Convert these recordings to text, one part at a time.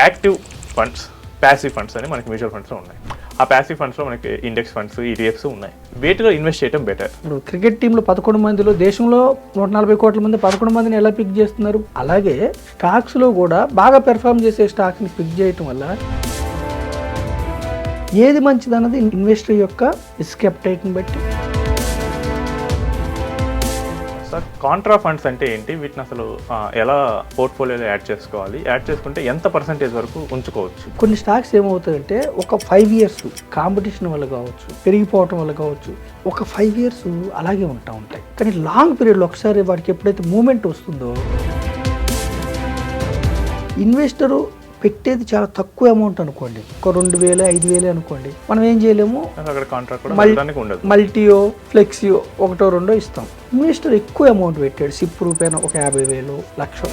Active funds, passive funds అని మనకి mutual ఫండ్స్లో ఉన్నాయి. ఆ ప్యాసివ్ ఫండ్స్లో మనకి ఇండెక్స్ ఫండ్స్, ఈటీఎఫ్స్ ఉన్నాయి. వీటిలో ఇన్వెస్ట్ చేయడం బెటర్. ఇప్పుడు క్రికెట్ టీంలో 11 మందిలో దేశంలో 140 కోట్ల మంది 11 మందిని ఎలా పిక్ చేస్తున్నారు? అలాగే స్టాక్స్లో కూడా బాగా పెర్ఫామ్ చేసే స్టాక్స్ని పిక్ చేయటం వల్ల ఏది మంచిదన్నది ఇన్వెస్టర్ యొక్క రిస్క్ అప్టైట్ని బట్టి. సార్, కాంట్రా ఫండ్స్ అంటే ఏంటి? వీటిని అసలు ఎలా పోర్ట్ఫోలియోలో యాడ్ చేసుకోవాలి? యాడ్ చేసుకుంటే ఎంత పర్సెంటేజ్ వరకు ఉంచుకోవచ్చు? కొన్ని స్టాక్స్ ఏమవుతాయంటే ఒక 5 years కాంపిటీషన్ వల్ల కావచ్చు, పెరిగిపోవటం వల్ల కావచ్చు, ఒక 5 years అలాగే ఉంటాయి. కానీ లాంగ్ పీరియడ్లో ఒకసారి వాడికి ఎప్పుడైతే మూమెంట్ వస్తుందో, ఇన్వెస్టరు పెట్టేది చాలా తక్కువ అమౌంట్ అనుకోండి, ఒక 2,000 5,000 అనుకోండి, మనం ఏం చేయలేము. అక్కడ కాంట్రాక్ట్ కూడా ఉండదు. మల్టీయో ఫ్లెక్సియో ఒకటో రెండో ఇస్తాం. ఇన్వెస్టర్ ఎక్కువ అమౌంట్ పెట్టాడు, సిప్ రూపాయన ఒక 50,000 1,00,000.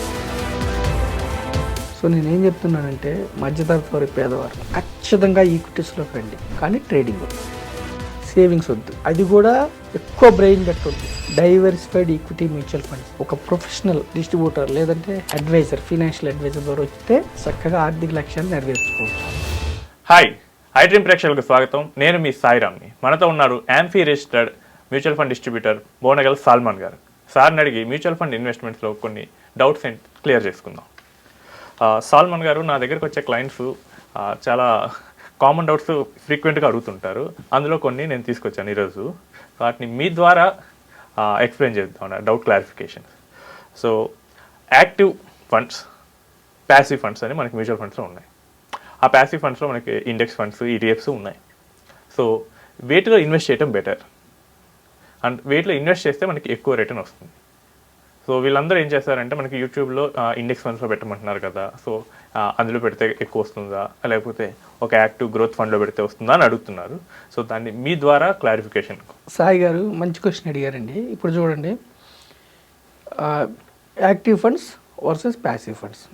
సో నేనేం చెప్తున్నానంటే మధ్యతరగతి వారి పేదవారు ఖచ్చితంగా ఈక్విటీస్లోకి రండి, కానీ ట్రేడింగ్ వద్దు, సేవింగ్స్ వద్దు, అది కూడా ఎక్కువ బ్రెయిన్ పెట్టవద్దు. డైవర్సిఫైడ్ ఈక్విటీ మ్యూచువల్ ఫండ్స్ ఒక ప్రొఫెషనల్ డిస్ట్రిబ్యూటర్ లేదంటే అడ్వైజర్, ఫైనాన్షియల్ అడ్వైజర్ ద్వారా వస్తే చక్కగా ఆర్థిక లక్ష్యాన్ని నెరవేర్చుకోవచ్చు. హాయ్, ఐడ్రీమ్ ప్రేక్షకులకు స్వాగతం. నేను మీ సాయిరామ్ని. మనతో ఉన్నారు AMFI registered mutual fund distributor Bonagala Salman గారు. సార్ని అడిగి మ్యూచువల్ ఫండ్ ఇన్వెస్ట్మెంట్స్లో కొన్ని డౌట్స్ క్లియర్ చేసుకుందాం. సాల్మన్ గారు, నా దగ్గరకు వచ్చే క్లయింట్స్ చాలా కామన్ డౌట్స్ ఫ్రీక్వెంట్గా అడుగుతుంటారు. అందులో కొన్ని నేను తీసుకొచ్చాను ఈరోజు. వాటిని మీ ద్వారా ఎక్స్ప్లెయిన్ చేద్దాం, doubt clarification. So active funds, passive funds అని మనకి మ్యూచువల్ ఫండ్స్లో ఉన్నాయి. ఆ ప్యాసివ్ ఫండ్స్లో మనకి ఇండెక్స్ ఫండ్స్, ఈటీఎఫ్స్ ఉన్నాయి. సో వీటిలో ఇన్వెస్ట్ చేయడం బెటర్, అండ్ వీటిలో ఇన్వెస్ట్ చేస్తే మనకి ఎక్కువ రిటర్న్ వస్తుంది. సో వీళ్ళందరూ ఏం చేస్తారంటే మనకి యూట్యూబ్లో ఇండెక్స్ ఫండ్స్లో పెట్టమంటున్నారు కదా, సో అందులో పెడితే ఎక్కువ వస్తుందా, లేకపోతే ఒక యాక్టివ్ గ్రోత్ ఫండ్లో పెడితే వస్తుందా అని అడుగుతున్నారు. సో దాన్ని మీ ద్వారా క్లారిఫికేషన్. సాయి గారు మంచి క్వశ్చన్ అడిగారండి. ఇప్పుడు చూడండి, active funds versus passive funds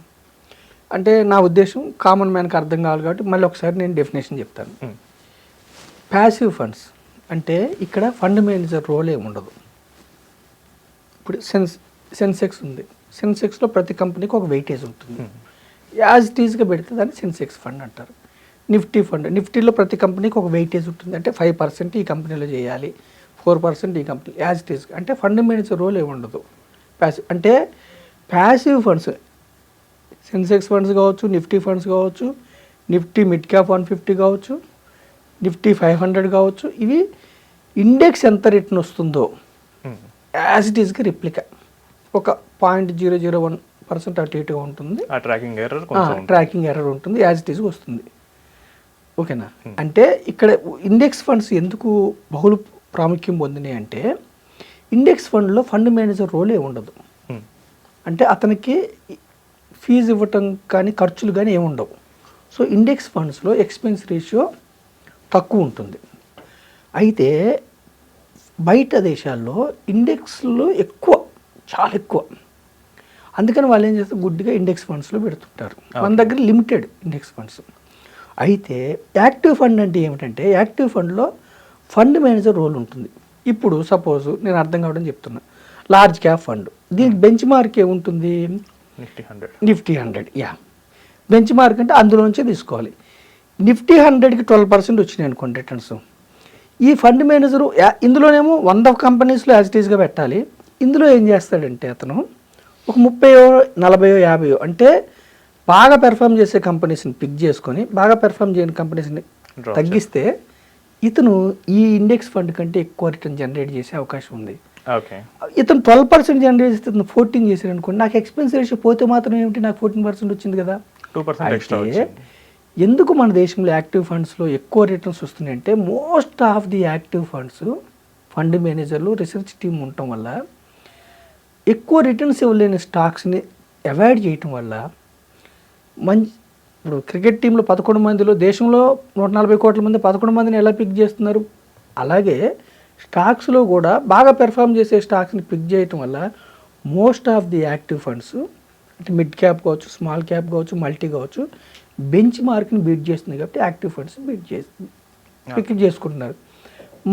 అంటే నా ఉద్దేశం కామన్ మ్యాన్కి అర్థం కావాలి కాబట్టి మళ్ళీ ఒకసారి నేను డెఫినేషన్ చెప్తాను. ప్యాసివ్ ఫండ్స్ అంటే ఇక్కడ ఫండ్ మేనేజర్ రోల్ ఏమి ఉండదు. ఇప్పుడు సెన్సెక్స్ ఉంది, సెన్సెక్స్లో ప్రతి కంపెనీకి ఒక వెయిటేజ్ ఉంటుంది. యాజ్ ఇట్ ఈజ్గా పెడితే దాన్ని సెన్సెక్స్ ఫండ్ అంటారు. నిఫ్టీ ఫండ్, నిఫ్టీలో ప్రతి కంపెనీకి ఒక వెయిటేజ్ ఉంటుంది. అంటే 5% ఈ కంపెనీలో చేయాలి, 4% ఈ కంపెనీ, యాజ్ ఇట్ ఈజ్. అంటే ఫండ్ మేనేజర్ రోల్ ఏమి ఉండదు. ప్యాసివ్ అంటే ప్యాసివ్ ఫండ్స్ సెన్సెక్స్ ఫండ్స్ కావచ్చు, నిఫ్టీ ఫండ్స్ కావచ్చు, నిఫ్టీ మిడ్ క్యాప్ 150 కావచ్చు, నిఫ్టీ 500 కావచ్చు. ఇవి ఇండెక్స్ ఎంత రిటర్న్ వస్తుందో యాజ్ ఇట్ ఈస్గా రిప్లికా ఒక 0.001% అటు ఇటుగా ఉంటుంది. ట్రాకింగ్ ఎర్రర్ ఉంటుంది, యాజ్ ఇట్ ఈస్గా వస్తుంది. ఓకేనా? అంటే ఇక్కడ ఇండెక్స్ ఫండ్స్ ఎందుకు బహుళ ప్రాముఖ్యం పొందినాయి అంటే, ఇండెక్స్ ఫండ్లో ఫండ్ మేనేజర్ రోలే ఉండదు. అంటే అతనికి ఫీజు ఇవ్వటం కానీ ఖర్చులు కానీ ఏమి ఉండవు. సో ఇండెక్స్ ఫండ్స్లో ఎక్స్పెన్స్ రేషియో తక్కువ ఉంటుంది. అయితే బయట దేశాల్లో ఇండెక్స్లో ఎక్కువ, చాలా ఎక్కువ. అందుకని వాళ్ళు ఏం చేస్తారు, గుడ్డిగా ఇండెక్స్ ఫండ్స్లో పెడుతుంటారు. మన దగ్గర లిమిటెడ్ ఇండెక్స్ ఫండ్స్. అయితే యాక్టివ్ ఫండ్ అంటే ఏమిటంటే, యాక్టివ్ ఫండ్లో ఫండ్ మేనేజర్ రోల్ ఉంటుంది. ఇప్పుడు సపోజ్ నేను అర్థం కావడం చెప్తున్నా, లార్జ్ క్యాప్ ఫండ్, దీనికి బెంచ్ మార్క్ ఏముంటుంది, నిఫ్టీ 100. యా, బెంచ్ మార్క్ అంటే అందులో నుంచే తీసుకోవాలి. నిఫ్టీ 100కి 12% వచ్చినాయి అనుకోండి రిటర్న్స్. ఈ ఫండ్ మేనేజరు ఇందులోనేమో 100 కంపెనీస్లో యాజ్ ఇట్ ఈస్గా పెట్టాలి. ఇందులో ఏం చేస్తాడంటే అతను ఒక 30, 40, 50 అంటే బాగా పెర్ఫామ్ చేసే కంపెనీస్ని పిక్ చేసుకొని బాగా పెర్ఫామ్ చేయని కంపెనీస్ని తగ్గిస్తే ఇతను ఈ ఇండెక్స్ ఫండ్ కంటే ఎక్కువ రిటర్న్ జనరేట్ చేసే అవకాశం ఉంది. ఇతను 12% జనరేట్ చేస్తే ఇతను 14 చేశాడు అనుకోండి, నాకు ఎక్స్పెన్స్ రేషియో పోతే మాత్రం ఏమిటి, నాకు 14% వచ్చింది కదా. 2% ఎందుకు మన దేశంలో యాక్టివ్ ఫండ్స్లో ఎక్కువ రిటర్న్స్ వస్తున్నాయంటే, most of the active funds fund మేనేజర్లు రీసెర్చ్ టీమ్ ఉండటం వల్ల ఎక్కువ రిటర్న్స్ ఇవ్వలేని స్టాక్స్ని అవాయిడ్ చేయటం వల్ల ఇప్పుడు క్రికెట్ టీంలో 11 మందిలో దేశంలో 140 కోట్ల మంది 11 మందిని ఎలా పిక్ చేస్తున్నారు? అలాగే స్టాక్స్లో కూడా బాగా పెర్ఫామ్ చేసే స్టాక్స్ని పిక్ చేయటం వల్ల most of the active funds అంటే మిడ్ క్యాప్ కావచ్చు, స్మాల్ క్యాప్ కావచ్చు, మల్టీ కావచ్చు, బెంచ్ మార్క్ని బీట్ చేస్తుంది కాబట్టి యాక్టివ్ ఫండ్స్ పిక్ చేసుకుంటున్నారు.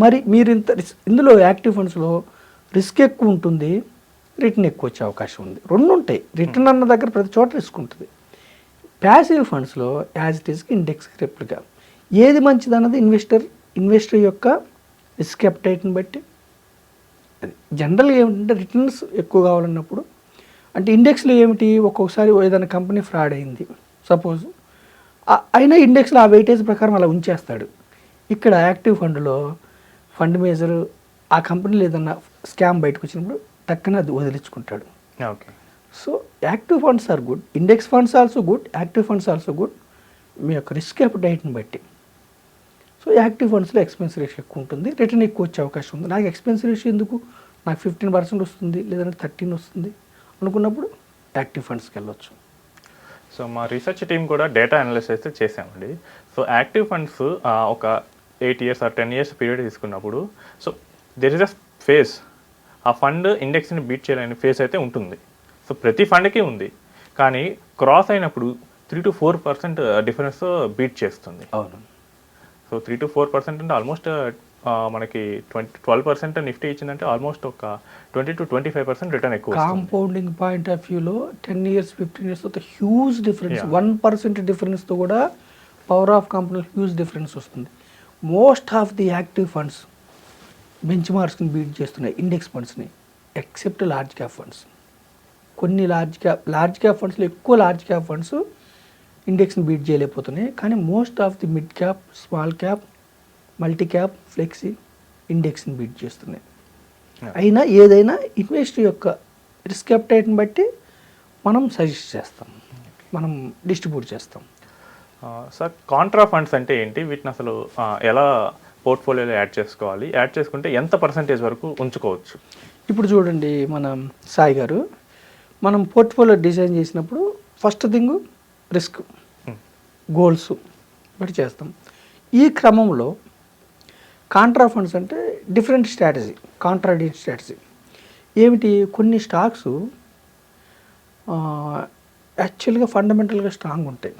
మరి మీరు ఇందులో యాక్టివ్ ఫండ్స్లో రిస్క్ ఎక్కువ ఉంటుంది, రిటర్న్ ఎక్కువ వచ్చే అవకాశం ఉంది. రెండు ఉంటాయి. రిటర్న్ అన్న దగ్గర ప్రతి చోట రిస్క్ ఉంటుంది. ప్యాసివ్ ఫండ్స్లో యాజ్ ఇట్ ఈస్కి ఇండెక్స్ రెప్లికా ఏది మంచిది అన్నది ఇన్వెస్టర్ యొక్క రిస్క్ అప్టైట్ని బట్టి. జనరల్గా ఏమిటంటే రిటర్న్స్ ఎక్కువ కావాలన్నప్పుడు, అంటే ఇండెక్స్లో ఏమిటి, ఒక్కొక్కసారి ఏదైనా కంపెనీ ఫ్రాడ్ అయింది సపోజ్, అయినా ఇండెక్స్లో ఆ వెయిటేజ్ ప్రకారం అలా ఉంచేస్తాడు. ఇక్కడ యాక్టివ్ ఫండ్లో ఫండ్ మేజర్ ఆ కంపెనీలో ఏదన్నా స్కామ్ బయటకు వచ్చినప్పుడు టక్కన అది వదిలించుకుంటాడు. Okay. So active funds are good, index funds also good, active funds also good మీ యొక్క రిస్క్ అప్టైట్ని బట్టి. సో యాక్టివ్ ఫండ్స్లో ఎక్స్పెన్స్ రేషియో ఎక్కువ ఉంటుంది, రిటర్న్ ఎక్కువ వచ్చే అవకాశం ఉంది. నాకు ఎక్స్పెన్స్ రేషియో ఎందుకు, నాకు 15% వస్తుంది లేదంటే 13 వస్తుంది అనుకున్నప్పుడు యాక్టివ్ ఫండ్స్కి వెళ్ళొచ్చు. సో మా రీసెర్చ్ టీం కూడా డేటా అనాలిసిస్ అయితే చేసామండి. సో యాక్టివ్ ఫండ్స్ ఒక 8 years or 10 years పీరియడ్ తీసుకున్నప్పుడు, so there is a face, ఆ ఫండ్ ఇండెక్స్ని బీట్ చేయలేని ఫేస్ అయితే ఉంటుంది. సో ప్రతి ఫండ్కి ఉంది, కానీ క్రాస్ అయినప్పుడు 3 to 4% డిఫరెన్స్ బీట్ చేస్తుంది. అవును. సో 3 to 4% అంటే ఆల్మోస్ట్ మనకి 12% నిఫ్టీ ఇచ్చిందంటే ఆల్మోస్ట్ ఒక 20 to 25% రిటర్న్ ఎక్కువ. కాంపౌండింగ్ పాయింట్ ఆఫ్ వ్యూలో 10 years 15 years తో హ్యూజ్ డిఫరెన్స్, 1% డిఫరెన్స్తో కూడా power of company huge difference వస్తుంది. Most of the active funds బెంచ్ మార్క్స్ని బీట్ చేస్తున్నాయి ఇండెక్స్ ఫండ్స్ని, ఎక్సెప్ట్ లార్జ్ క్యాప్ ఫండ్స్. కొన్ని లార్జ్ క్యాప్ ఫండ్స్లో ఎక్కువ లార్జ్ క్యాప్ ఫండ్స్ ఇండెక్స్ని బీట్ చేయలేకపోతున్నాయి, కానీ most of the mid cap, small cap, multi cap, flexi ఇండెక్స్ని బీట్ చేస్తున్నాయి. అయినా ఏదైనా ఇన్వెస్టర్ యొక్క రిస్క్ అప్టైట్ని బట్టి మనం సజెస్ట్ చేస్తాం, మనం డిస్ట్రిబ్యూట్ చేస్తాం. సార్ కాంట్రా ఫండ్స్ అంటే ఏంటి, వీటిని అసలు ఎలా పోర్ట్ఫోలియోలో యాడ్ చేసుకోవాలి, యాడ్ చేసుకుంటే ఎంత పర్సంటేజ్ వరకు ఉంచుకోవచ్చు? ఇప్పుడు చూడండి మనం సాయి గారు, మనం పోర్ట్ఫోలియో డిజైన్ చేసినప్పుడు ఫస్ట్ థింగ్ రిస్క్, గోల్స్ బట్టి చేస్తాం. ఈ క్రమంలో కాంట్రా ఫండ్స్ అంటే డిఫరెంట్ స్ట్రాటజీ, కాంట్రాడియన్ స్ట్రాటజీ. ఏమిటి, కొన్ని స్టాక్స్ యాక్చువల్గా ఫండమెంటల్గా స్ట్రాంగ్ ఉంటాయి.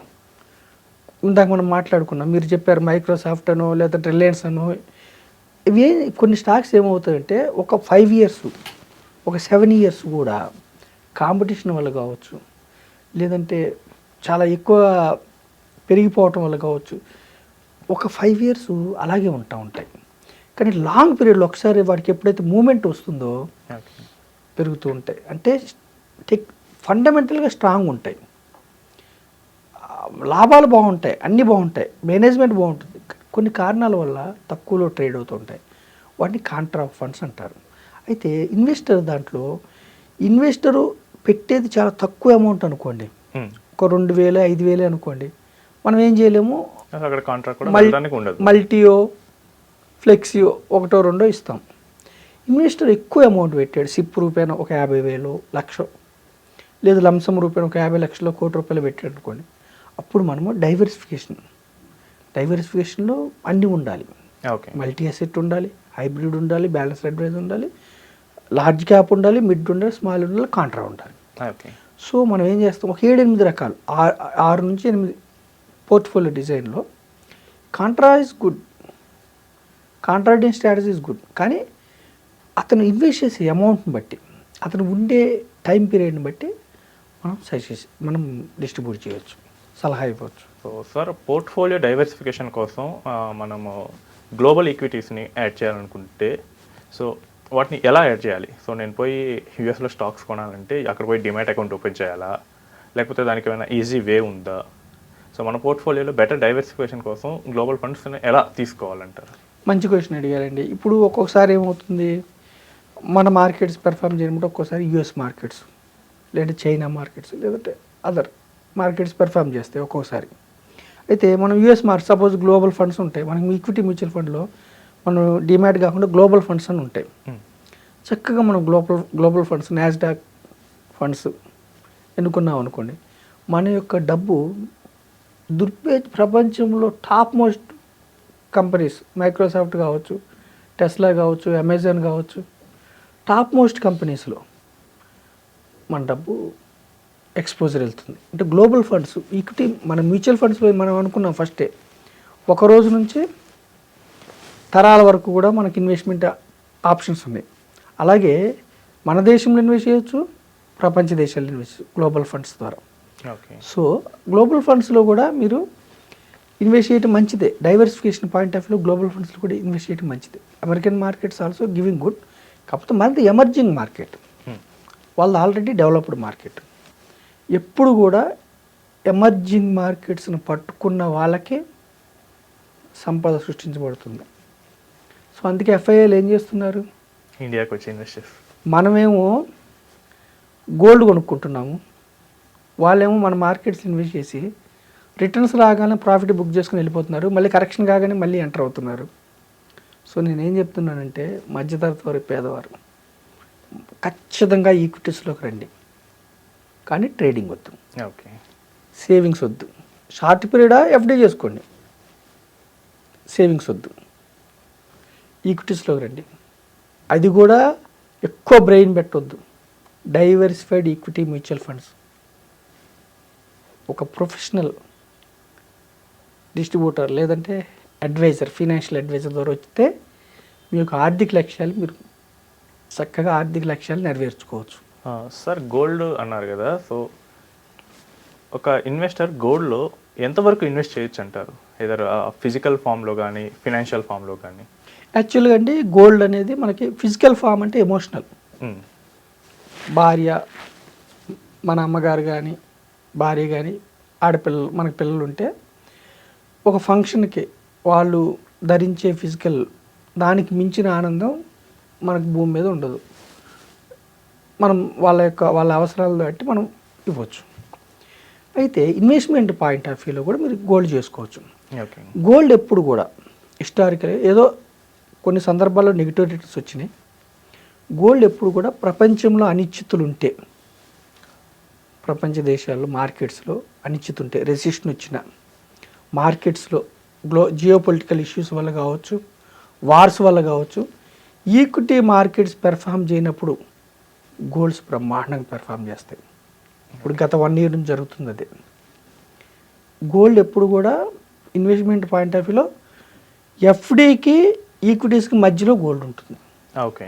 ఇందాక మనం మాట్లాడుకున్నాం, మీరు చెప్పారు మైక్రోసాఫ్ట్ అనో లేదా రిలయన్స్ అనో, ఇవి కొన్ని స్టాక్స్ ఏమవుతాయంటే ఒక 5 years, ఒక 7 years కూడా కాంపిటీషన్ వల్ల కావచ్చు, లేదంటే చాలా ఎక్కువ పెరిగిపోవటం వల్ల కావచ్చు, ఒక 5 years అలాగే ఉంటాయి. కానీ లాంగ్ పీరియడ్లో ఒకసారి వాడికి ఎప్పుడైతే మూమెంట్ వస్తుందో పెరుగుతూ ఉంటాయి. అంటే ఫండమెంటల్గా స్ట్రాంగ్ ఉంటాయి, లాభాలు బాగుంటాయి, అన్నీ బాగుంటాయి, మేనేజ్మెంట్ బాగుంటుంది. కొన్ని కారణాల వల్ల తక్కువలో ట్రేడ్ అవుతూ ఉంటాయి, వాటిని కాంట్రా ఫండ్స్ అంటారు. అయితే దాంట్లో ఇన్వెస్టరు పెట్టేది చాలా తక్కువ అమౌంట్ అనుకోండి, ఒక 2,000 5,000 అనుకోండి, మనం ఏం చేయలేము, మల్టీయో ఫ్లెక్సియో 1 or 2 ఇస్తాం. ఇన్వెస్టర్ ఎక్కువ అమౌంట్ పెట్టాడు, సిప్ రూపాయన ఒక 50,000 లక్ష, లేదు లంసమ్ రూపాయన ఒక 50 లక్షలు, ₹1,00,00,000 పెట్టాడు అనుకోండి. అప్పుడు మనము డైవర్సిఫికేషన్లో అన్నీ ఉండాలి. మల్టీ అసెట్ ఉండాలి, హైబ్రిడ్ ఉండాలి, బ్యాలెన్స్ అడ్వైజ్ ఉండాలి, లార్జ్ క్యాప్ ఉండాలి, మిడ్ ఉండాలి, స్మాల్ ఉండాలి, కాంట్రా ఉండాలి. సో మనం ఏం చేస్తాం, ఒక 7-8 రకాలు, 6 నుంచి 8 పోర్ట్ఫోలియో డిజైన్లో contra is good, contrarian strategy is good. కానీ అతను ఇన్వెస్ట్ చేసే అమౌంట్ని బట్టి, అతను ఉండే టైం పీరియడ్ని బట్టి మనం డిస్ట్రిబ్యూట్ చేయవచ్చు, సలహా ఇవ్వచ్చు. సో సార్, పోర్ట్ఫోలియో డైవర్సిఫికేషన్ కోసం మనము గ్లోబల్ ఈక్విటీస్ని యాడ్ చేయాలనుకుంటే, సో వాటిని ఎలా యాడ్ చేయాలి? సో నేను పోయి యూఎస్లో స్టాక్స్ కొనాలంటే అక్కడ పోయి డిమాట్ అకౌంట్ ఓపెన్ చేయాలా, లేకపోతే దానికి ఏమైనా ఈజీ వే ఉందా? సో మన పోర్ట్ఫోలియోలో బెటర్ డైవర్సిఫికేషన్ కోసం గ్లోబల్ ఫండ్స్ని ఎలా తీసుకోవాలంటారు? మంచి క్వశ్చన్ అడిగారండి. ఇప్పుడు ఒక్కొక్కసారి ఏమవుతుంది, మన మార్కెట్స్ పెర్ఫామ్ చేయమంటే ఒక్కోసారి యూఎస్ మార్కెట్స్, లేదంటే చైనా మార్కెట్స్, లేదంటే అదర్ మార్కెట్స్ పెర్ఫామ్ చేస్తాయి ఒక్కోసారి. అయితే మనం US market, suppose global funds ఉంటాయి, మనకి ఈక్విటీ మ్యూచువల్ ఫండ్లో మనం డిమాట్ కాకుండా గ్లోబల్ ఫండ్స్ అని ఉంటాయి. చక్కగా మనం గ్లోబల్ ఫండ్స్, నాస్డాక్ ఫండ్స్ ఎన్నుకున్నాం అనుకోండి, మన యొక్క డబ్బు ప్రపంచంలో టాప్ మోస్ట్ కంపెనీస్, మైక్రోసాఫ్ట్ కావచ్చు, టెస్లా కావచ్చు, అమెజాన్ కావచ్చు, టాప్ మోస్ట్ కంపెనీస్లో మన డబ్బు ఎక్స్పోజర్ వెళ్తుంది. అంటే గ్లోబల్ ఫండ్స్, ఈక్విటీ, మన మ్యూచువల్ ఫండ్స్ మనం అనుకున్నాం ఫస్టే, ఒక రోజు నుంచి తరాల వరకు కూడా మనకి ఇన్వెస్ట్మెంట్ ఆప్షన్స్ ఉన్నాయి. అలాగే మన దేశంలో ఇన్వెస్ట్ చేయొచ్చు, ప్రపంచ దేశాల్లో ఇన్వెస్ట్ గ్లోబల్ ఫండ్స్ ద్వారా. ఓకే. సో గ్లోబల్ ఫండ్స్లో కూడా మీరు ఇన్వెస్ట్ చేయడం మంచిదే. Diversification point of view global ఫండ్స్లో కూడా ఇన్వెస్ట్ చేయడం మంచిదే. American markets also giving good. కాకపోతే మనది ఎమర్జింగ్ మార్కెట్, వాళ్ళు ఆల్రెడీ డెవలప్డ్ మార్కెట్. ఎప్పుడు కూడా ఎమర్జింగ్ మార్కెట్స్ని పట్టుకున్న వాళ్ళకే సంపద సృష్టించబడుతుంది. సో అందుకే ఎఫ్ఐఐలు ఏం చేస్తున్నారు, ఇండియాకి వచ్చి ఇన్వెస్ట్ చేస్తారు. మనమేమో గోల్డ్ కొనుక్కుంటున్నాము, వాళ్ళేమో మన మార్కెట్స్ ఇన్వెస్ట్ చేసి రిటర్న్స్ రాగానే ప్రాఫిట్ బుక్ చేసుకుని వెళ్ళిపోతున్నారు, మళ్ళీ కరెక్షన్ కాగానే మళ్ళీ ఎంటర్ అవుతున్నారు. సో నేనేం చెప్తున్నానంటే మధ్యతరగతి వారి పేదవారు ఖచ్చితంగా ఈక్విటీస్లోకి రండి, కానీ ట్రేడింగ్ వద్దు, ఓకే, సేవింగ్స్ వద్దు. షార్ట్ పీరియడా ఎఫ్డీ చేసుకోండి, సేవింగ్స్ వద్దు, ఈక్విటీస్లోకి రండి. అది కూడా ఎక్కువ బ్రెయిన్ పెట్టొద్దు. డైవర్సిఫైడ్ ఈక్విటీ మ్యూచువల్ ఫండ్స్ ఒక ప్రొఫెషనల్ డిస్ట్రిబ్యూటర్ లేదంటే అడ్వైజర్, ఫైనాన్షియల్ అడ్వైజర్ ద్వారా వస్తే మీ యొక్క ఆర్థిక లక్ష్యాలు మీరు చక్కగా ఆర్థిక లక్ష్యాలు నెరవేర్చుకోవచ్చు. సార్ గోల్డ్ అన్నారు కదా, సో ఒక ఇన్వెస్టర్ గోల్డ్లో ఎంతవరకు ఇన్వెస్ట్ చేయొచ్చు అంటారు, ఏదర్ ఫిజికల్ ఫామ్లో కానీ ఫినాన్షియల్ ఫామ్లో కానీ? యాక్చువల్గా అండి గోల్డ్ అనేది మనకి ఫిజికల్ ఫామ్ అంటే ఎమోషనల్. భార్య, మన అమ్మగారు కానీ భార్య కానీ ఆడపిల్లలు, మనకి పిల్లలు ఉంటే ఒక ఫంక్షన్కి వాళ్ళు ధరించే ఫిజికల్ దానికి మించిన ఆనందం మనకు భూమి మీద ఉండదు. మనం వాళ్ళ అవసరాలు బట్టి మనం ఇవ్వచ్చు. అయితే ఇన్వెస్ట్మెంట్ పాయింట్ ఆఫ్ వ్యూలో కూడా మీరు గోల్డ్ చేసుకోవచ్చు. గోల్డ్ ఎప్పుడు కూడా హిస్టారికల్ ఏదో కొన్ని సందర్భాల్లో నెగిటివ్ రిటర్న్స్ వచ్చినాయి. గోల్డ్ ఎప్పుడు కూడా ప్రపంచంలో అనిశ్చితులు ఉంటే, ప్రపంచ దేశాల్లో మార్కెట్స్లో అనిశ్చితి ఉంటే, రెసిషన్ వచ్చిన మార్కెట్స్లో జియోపొలిటికల్ ఇష్యూస్ వల్ల కావచ్చు, వార్స్ వల్ల కావచ్చు, ఈక్విటీ మార్కెట్స్ పెర్ఫామ్ చేయనప్పుడు గోల్డ్స్ బ్రహ్మాండంగా పెర్ఫామ్ చేస్తాయి. ఇప్పుడు గత 1 year నుంచి జరుగుతుంది అదే. గోల్డ్ ఎప్పుడు కూడా ఇన్వెస్ట్మెంట్ పాయింట్ ఆఫ్ వ్యూలో ఎఫ్డీకి ఈక్విటీస్కి మధ్యలో గోల్డ్ ఉంటుంది. ఓకే,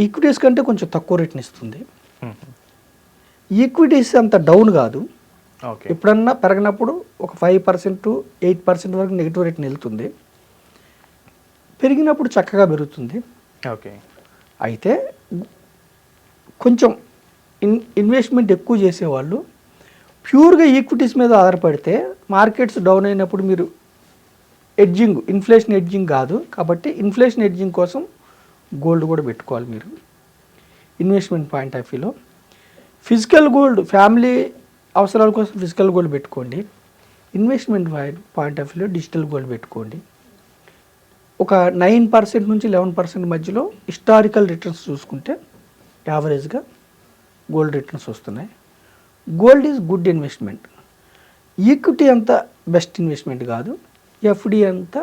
ఈక్విటీస్ కంటే కొంచెం తక్కువ రేట్ని ఇస్తుంది. ఈక్విటీస్ అంత డౌన్ కాదు, ఎప్పుడన్నా పెరగనప్పుడు ఒక 5% to 8% వరకు నెగిటివ్ రేట్ని వెళ్తుంది, పెరిగినప్పుడు చక్కగా పెరుగుతుంది. ఓకే, అయితే కొంచెం ఇన్వెస్ట్మెంట్ ఎక్కువ చేసేవాళ్ళు ప్యూర్గా ఈక్విటీస్ మీద ఆధారపడితే మార్కెట్స్ డౌన్ అయినప్పుడు మీరు ఎడ్జింగ్, ఇన్ఫ్లేషన్ ఎడ్జింగ్ కాదు కాబట్టి ఇన్ఫ్లేషన్ ఎడ్జింగ్ కోసం గోల్డ్ కూడా పెట్టుకోవాలి మీరు ఇన్వెస్ట్మెంట్ పాయింట్ ఆఫ్ వ్యూలో. ఫిజికల్ గోల్డ్ ఫ్యామిలీ అవసరాల కోసం ఫిజికల్ గోల్డ్ పెట్టుకోండి. ఇన్వెస్ట్మెంట్ పాయింట్ ఆఫ్ వ్యూలో డిజిటల్ గోల్డ్ పెట్టుకోండి. ఒక 9% నుంచి 11% మధ్యలో హిస్టారికల్ రిటర్న్స్ చూసుకుంటే యావరేజ్గా గోల్డ్ రిటర్న్స్ వస్తున్నాయి. Gold is good investment. Equity అంత బెస్ట్ ఇన్వెస్ట్మెంట్ కాదు, ఎఫ్డి అంత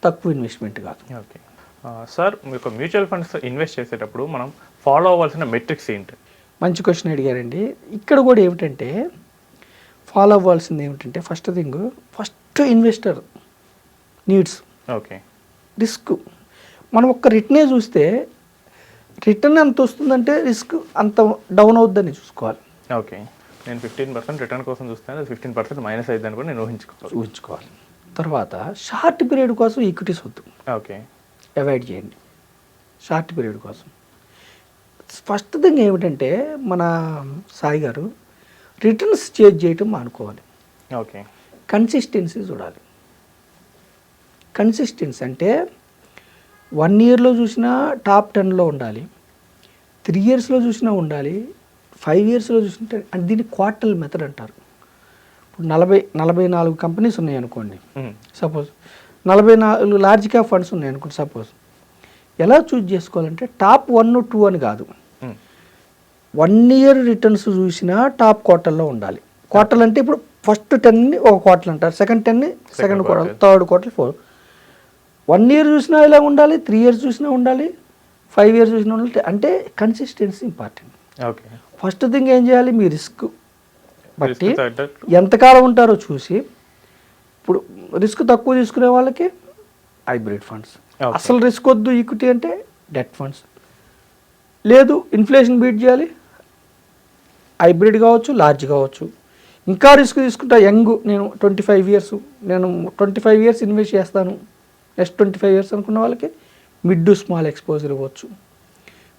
తక్కువ ఇన్వెస్ట్మెంట్ కాదు. ఓకే సార్, మీకు మ్యూచువల్ ఫండ్స్ ఇన్వెస్ట్ చేసేటప్పుడు మనం ఫాలో అవ్వాల్సిన మెట్రిక్స్ ఏంటి? మంచి క్వశ్చన్ అడిగారండి. ఇక్కడ కూడా ఏమిటంటే ఫాలో అవ్వాల్సింది ఏమిటంటే first investor needs. Okay, risk మనం ఒక్క రిటర్నే చూస్తే రిటర్న్ ఎంత వస్తుందంటే రిస్క్ అంత డౌన్ అవుద్దని చూసుకోవాలి. ఓకే, నేను 15% రిటర్న్ కోసం చూస్తాను, 15% మైనస్ అయిద్దని కూడా నేను ఊహించుకోవాలి. తర్వాత షార్ట్ పీరియడ్ కోసం ఈక్విటీస్ వద్దు, ఓకే, అవాయిడ్ చేయండి షార్ట్ పీరియడ్ కోసం. ఫస్ట్ థింగ్ ఏమిటంటే మన సాయి గారు రిటర్న్స్ చేంజ్ చేయటం మానుకోవాలి. ఓకే, కన్సిస్టెన్సీ చూడాలి. కన్సిస్టెన్సీ అంటే 1 yearలో చూసినా టాప్ 10లో ఉండాలి, 3 yearsలో చూసినా ఉండాలి, 5 yearsలో చూసినా అంటే దీన్ని క్వార్టర్లీ మెథడ్ అంటారు. ఇప్పుడు 44 కంపెనీస్ ఉన్నాయి అనుకోండి, సపోజ్ 44 లార్జ్ క్యాప్ ఫండ్స్ ఉన్నాయి అనుకోండి సపోజ్. ఎలా చూజ్ చేసుకోవాలంటే టాప్ 1, 2 అని కాదు, 1 year రిటర్న్స్ చూసినా టాప్ క్వార్టర్లో ఉండాలి. క్వార్టర్ అంటే ఇప్పుడు ఫస్ట్ 10ని ఒక క్వార్టర్ అంటారు, సెకండ్ 10ని second quarter, third quarter, 4. 1 year చూసినా ఇలా ఉండాలి, 3 years చూసినా ఉండాలి, 5 years చూసినా ఉండాలి. అంటే consistency important. Okay, first thing ఏం చేయాలి, మీ రిస్క్ బట్టి ఎంతకాలం ఉంటారో చూసి, ఇప్పుడు రిస్క్ తక్కువ తీసుకునే వాళ్ళకి హైబ్రిడ్ ఫండ్స్, అసలు రిస్క్ వద్దు ఈక్విటీ అంటే డెట్ ఫండ్స్, లేదు ఇన్ఫ్లేషన్ బీట్ చేయాలి హైబ్రిడ్ కావచ్చు, లార్జ్ కావచ్చు. ఇంకా రిస్క్ తీసుకుంటా నేను 25 ఇయర్స్ నేను 25 ఇయర్స్ ఇన్వెస్ట్ చేస్తాను నెక్స్ట్ 25 ఇయర్స్ అనుకున్న వాళ్ళకి మిడ్ టు స్మాల్ ఎక్స్పోజర్ ఇవ్వచ్చు.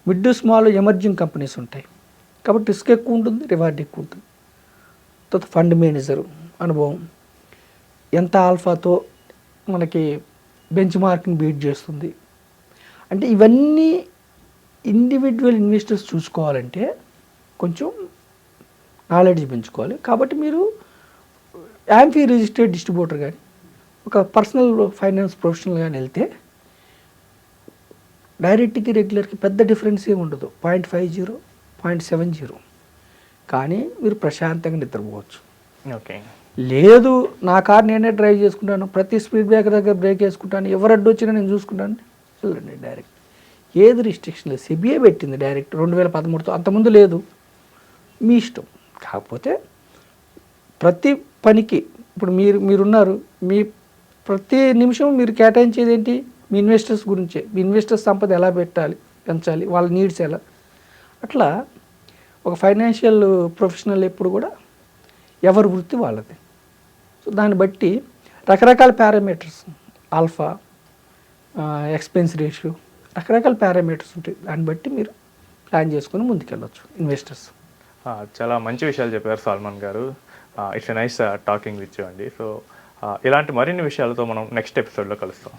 Mid to small emerging companies ఉంటాయి కాబట్టి రిస్క్ ఎక్కువ ఉంటుంది, రివార్డ్ ఎక్కువ ఉంటుంది. తర్వాత ఫండ్ మేనేజర్ అనుభవం, ఎంత ఆల్ఫాతో మనకి బెంచ్ మార్క్ని బీట్ చేస్తుంది. అంటే ఇవన్నీ ఇండివిజువల్ ఇన్వెస్టర్స్ చూసుకోవాలంటే కొంచెం నాలెడ్జ్ పెంచుకోవాలి. కాబట్టి మీరు యాంఫీ రిజిస్టర్డ్ డిస్ట్రిబ్యూటర్ కానీ ఒక పర్సనల్ ఫైనాన్స్ ప్రొఫెషనల్ కానీ వెళ్తే డైరెక్ట్కి రెగ్యులర్కి పెద్ద డిఫరెన్స్ ఏమి ఉండదు, 0.50 0.70, కానీ మీరు ప్రశాంతంగా నిద్రపోవచ్చు. ఓకే, లేదు నా కార్ నేనే డ్రైవ్ చేసుకుంటాను, ప్రతి స్పీడ్ బ్రేకర్ దగ్గర బ్రేక్ వేసుకుంటాను, ఎవరు అడ్డు వచ్చినా నేను చూసుకుంటాను, వెళ్ళండి డైరెక్ట్. ఏది రిస్ట్రిక్షన్ లేదు, సిబిఐ పెట్టింది డైరెక్ట్ 2013తో, అంతకుముందు లేదు. మీ ఇష్టం. కాకపోతే ప్రతి పనికి ఇప్పుడు మీరున్నారు, మీ ప్రతి నిమిషం మీరు కేటాయించేది ఏంటి, మీ ఇన్వెస్టర్స్ గురించే. మీ ఇన్వెస్టర్స్ సంపద ఎలా పెంచాలి, వాళ్ళ నీడ్స్ ఎలా. అట్లా ఒక ఫైనాన్షియల్ ప్రొఫెషనల్ ఎప్పుడు కూడా ఎవరి వృత్తి వాళ్ళది. సో దాన్ని బట్టి రకరకాల పారామీటర్స్, ఆల్ఫా, ఎక్స్పెన్స్ రేషియో, రకరకాల పారామీటర్స్ ఉంటాయి. దాన్ని బట్టి మీరు ప్లాన్ చేసుకొని ముందుకెళ్ళొచ్చు ఇన్వెస్టర్స్. చాలా మంచి విషయాలు చెప్పారు సల్మాన్ గారు. It's a nice talking with you అండి. సో ఇలాంటి మరిన్ని విషయాలతో మనం నెక్స్ట్ ఎపిసోడ్లో కలుస్తాం.